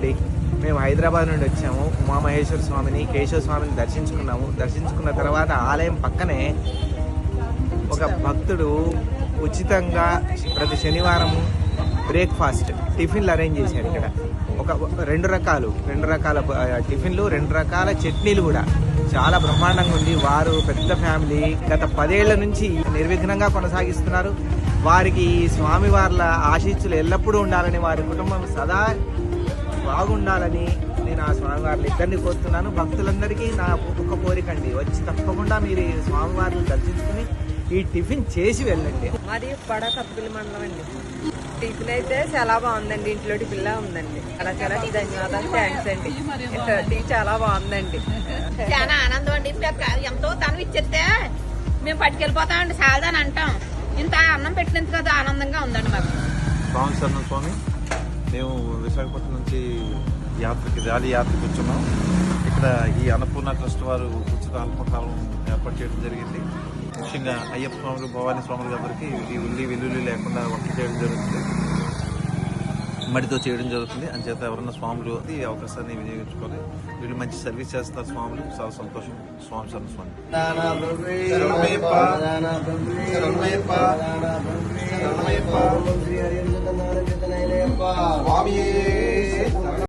అండి. మేము హైదరాబాద్ నుండి వచ్చాము. ఉమామహేశ్వర స్వామిని, కేశవ స్వామిని దర్శించుకున్నాము. దర్శించుకున్న తర్వాత ఆలయం పక్కనే ఒక భక్తుడు ఉచితంగా ప్రతి శనివారం బ్రేక్ఫాస్ట్ టిఫిన్లు అరేంజ్ చేశారు. ఇక్కడ రెండు రకాల టిఫిన్లు, 2 రకాల చట్నీలు కూడా చాలా బ్రహ్మాండంగా ఉంది. వారు పెద్ద ఫ్యామిలీ, గత 10 ఏళ్ల నుంచి నిర్విఘ్నంగా కొనసాగిస్తున్నారు. వారికి స్వామివార్ల ఆశీస్సులు ఎల్లప్పుడూ ఉండాలని, వారి కుటుంబం సదా బాగుండాలని నేను ఆ స్వామివార్లు ఇద్దరిని కోరుతున్నాను. భక్తులందరికీ నా ఒక కోరికండి, వచ్చి తప్పకుండా మీరు ఈ స్వామివారిని దర్శించుకుని ఈ టిఫిన్ చేసి వెళ్ళండి. మాది పడ కప్పుల మండలం అండి. టిఫిన్ అయితే చాలా బాగుందండి. ఇంట్లో టిఫిన్ లా ఉందండి. చాలా చాలా ధన్యవాదాలు, థ్యాంక్స్ అండి. టీ చాలా బాగుందండి. చాలా ఆనందం అండి. ఎంతో తను ఇచ్చేస్తే మేము పట్టుకెళ్ళిపోతామండి, చాలదని అంటాం. ఇంత అన్నం పెట్టినందుకు కదా ఆనందంగా ఉందండి మాకు. స్వామి శరణం స్వామి. మేము విశాఖపట్నం నుంచి ర్యాలీ యాత్రకు వచ్చున్నాం. ఇక్కడ ఈ అన్నపూర్ణ ట్రస్ట్ వారు ఉచిత అల్పకాలం ఏర్పాటు చేయడం జరిగింది. ముఖ్యంగా అయ్యప్ప స్వాములు, భవానీ స్వాములు గారికి ఈ వెల్లుల్లి లేకుండా వంట చేయడం జరుగుతుంది, మడితో చేయడం జరుగుతుంది. అంచేత ఎవరన్నా స్వాములు ఈ అవకాశాన్ని వినియోగించుకొని వీళ్ళు మంచి సర్వీస్ చేస్తారు. స్వాములు చాలా సంతోషం. స్వామి శరణ స్వామి.